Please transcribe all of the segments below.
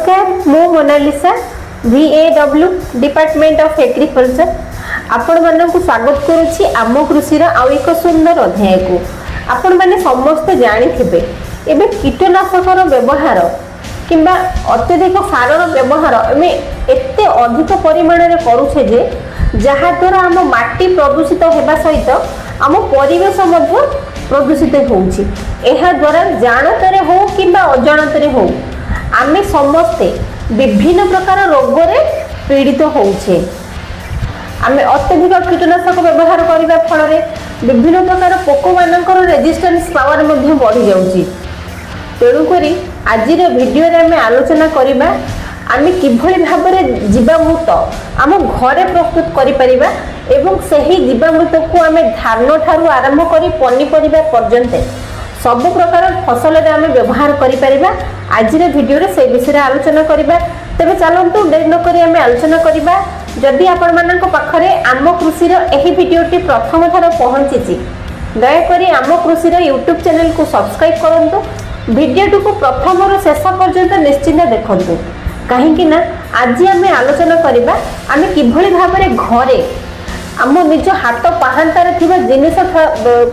नमस्कार मु Monalisa VAW department of agriculture आपण मानक स्वागत करुच्ची आम कृषि आउ एक सुंदर अध्याय को आपण माने समस्त जानिथिबे एबे कीटनाशक व्यवहार किंबा अत्यधिक सार व्यवहार एमे एते अधिक परिमाण रे करूछे जे जहा द्वारा आम माटी प्रदूषित हेबा सहित आम परिवेश मध्य प्रदूषित होउछि। एहा द्वारा जानतरे हो किंबा अजानतरे हो आमे समस्ते विभिन्न प्रकार रोग रे पीड़ित होउछे। आमे अत्यधिक कीटनाशक व्यवहार करबा फल रे विभिन्न प्रकार पोको मानकर रेजिस्टेंस पावर मध्ये बढ़ी जाउछि। तेणु करी आजिर वीडियो रे आमे आलोचना करिबा आमे किभଳି भाबरे जीवामृत आम घरे प्रस्तुत करि परिबा एवं सही जीवामृत को आमे धान ठारू आरंभ करी पनीपरिबा पर्यंत सब प्रकार फसल रे आमे व्यवहार करि परिबा। आजिर वीडियो रे से विषय रे आलोचना करिबा। तबे चलंतु देरी न करी आमे आलोचना करिबा। जदि आपण मानक पाखरे आम कृषि रो एही वीडियोटी प्रथम थर पहुंचीची दया करी आम कृषि रो YouTube चैनल को सब्सक्राइब करंतु। वीडियो को प्रथम रो शेष पर्यंत निश्चित देखंतु कहीं ना आज आम आलोचना करबा आमे किभଳି भाबरे घरे आम निज हाथ पाहांतार थिबा जिनिस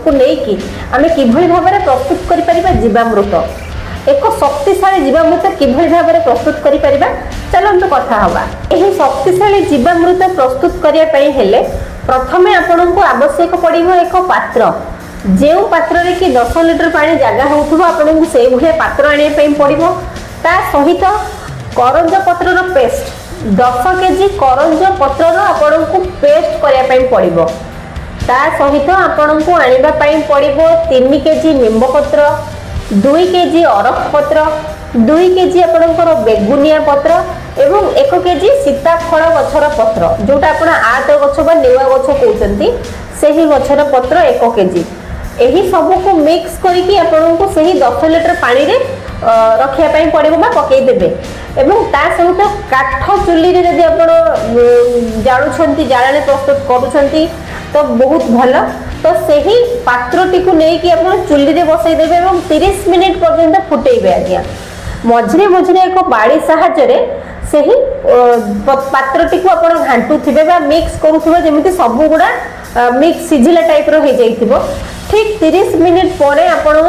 को लेकी आमे किभଳି भाबरे प्रस्तुत करि परिबा जीवामृत एक शक्तिशाली जीवामृत किभଳି भाबरे प्रस्तुत करि परिबा चलंतु कथा हवा। एही शक्तिशाली जीवामृत प्रस्तुत करिया पई हेले प्रथमे आपनकु आवश्यक पड़िबो एक पात्र जेउ पात्र रे कि 10 लिटर पानी जागा होथबो आपनकु सेई भले पात्र आनिया पई पड़िबो। ता सहित करंज पत्र रो पेस्ट 10 केजी करंज पत्र रो आपनकु पेस्ट करिया पई पड़िबो। ता सहित आपनकु आनिबा पई पड़िबो 3 केजी निंब पत्र 2 केजी अरख पत्र 2 केजी आपनकर बेगुनिया पत्र एवं 1 केजी सीताफल गछर पत्र जोटा आपण आत गछ बा नेवा गछ कहउचंती सेही गछर पत्र 1 केजी एही सब को मिक्स करिकि आपनकु सेही 10 लिटर पानी रे रखिया पई पड़िबो बा पकई देबे एवं ता सहित काठ चुल्ली रे जदि आपण जाळुछंती जाळाने प्रस्तुत करूछंती तो बहुत भलो। तो सेही पात्रटी को नै कि आपण चुल्ली रे बसई देबे एवं 30 मिनिट पर्यंत फुटेइबे। आज्ञा मझरे मझरे एक बाड़ी सहायता रे सेही पात्रटी को आपण घांटू थिबे बा मिक्स करूथिबे जेमिति सब गुडा मिक्स सिजिला टाइप रो हे जाइथिबो। ठीक 30 मिनिट परे आपण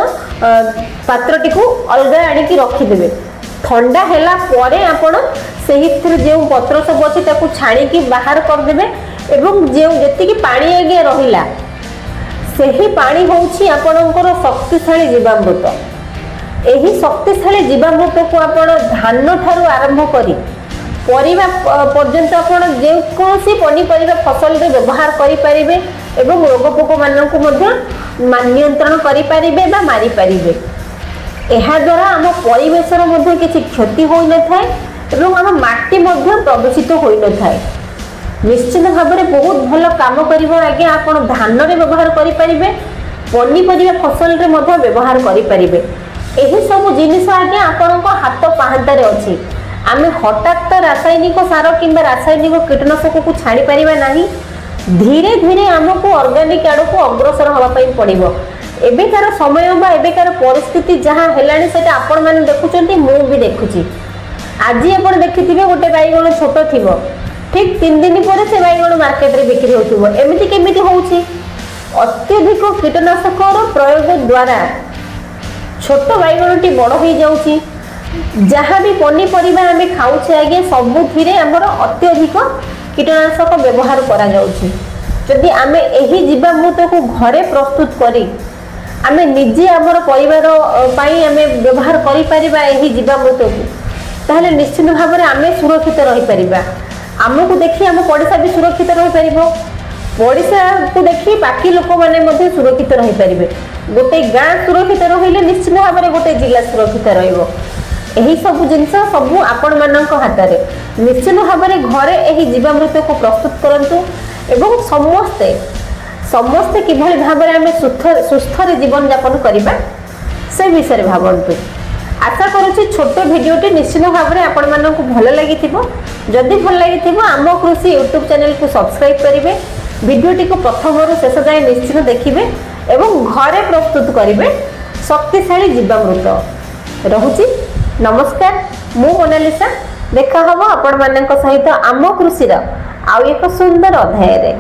पात्रटी को अलगा आनी की रखी देबे। ठंडा हैला परे आपण सेही थरे जे पत्र सब अछि ताकू छाणी की बाहर कर देबे एवं जे जति की पानी आगे रहिला सेही पानी होउछि आपणकर शक्तिशाली जीवामृत। एही शक्तिशाली जीवामृत को आपण धान ठारू आरंभ करी परिबा पर्यंत आपण जे कोनसी पनीपरिबा फसल रे व्यवहार करि परिबे एवं रोग पोक मानक मध्य नियंत्रण करि परिबे बा मारी परिबे। एहा द्वारा आम परिवेश मध्य किछि क्षति होई न थाए एवं आम माटी मध्य प्रदूषित होई न थाए। निश्चित भाव में बहुत भल काम करिवो। आज्ञा आपण धान रे व्यवहार करि परिबे पनीपरिबा फसल रे मध्य व्यवहार करि परिबे। एही सब जिनिस आज्ञा आपणको हाथ पाहांतारे अछि। आमे हठात रासायनिक सार किंबा रासायनिक कीटनाशक को छाड़ी परिबा नाही। धीरे धीरे आमको ऑर्गेनिक आड़ को अग्रसर होबा पई पड़िबो। एबेकार समय बा एबेकार परिस्थिति जहां हेलानी सेटा आपण माने देखुचंती मु भी देखुची। आज आपण देखिथिबे गोटे बाईगण छोट थिबो ठीक 3 दिन पर से बाईगण मार्केट रे बिक्री होथिबो। एमिति केमिति होउची अत्यधिक कीटनाशक प्रयोग द्वारा छोट बाईगणटी बड़ हो जाउची। जहाँ भी पनीपरिबा आमे खाउछे आगे सबुथिरे हमर अत्यधिक कीटनाशक व्यवहार करा जाउची। जदि आमे एही जीवामृत को घरे प्रस्तुत करी आमे निजे हमर परिवार पाई आमे व्यवहार करि परिबा एही जीवामृत को ताहले निश्चित भाव में आमे सुरक्षित रहि परिबा। आमको देखि आम पड़िसा भी सुरक्षित रहि परिबो। पड़िसा को देखि बाकी लोक माने मध्ये सुरक्षित रहि परिबे। गोटे गाँ सुरक्षित रहिले निश्चित भाव में गोटे जिला सुरक्षित रहिबो। एही सब जिनस सब आपण मानक हाथ रे निश्चित भाव में घरे एही जीवामृत को प्रस्तुत करंतु एवं समस्ते समस्ते किभଳି भाव में आमे सुस्थ जीवन यापन करिबा से विषय भावंतु। आशा करूची छोट वीडियोटी निश्चित भाव में आपण मानक भल लागिथिबो। जदि भल लागिथिबो आम कृषि YouTube चैनल को सब्सक्राइब करिवे। वीडियोटी को प्रथम रु शेष जाए निश्चित देखिबे एवं घरे प्रस्तुत करिवे शक्तिशाली जीवामृत। रहुची नमस्कार ମୁଁ ମୋନାଲିସା। ଦେଖା हबो आपण मानक सहित आम कृषि आउ एक सुंदर अध्याय रे।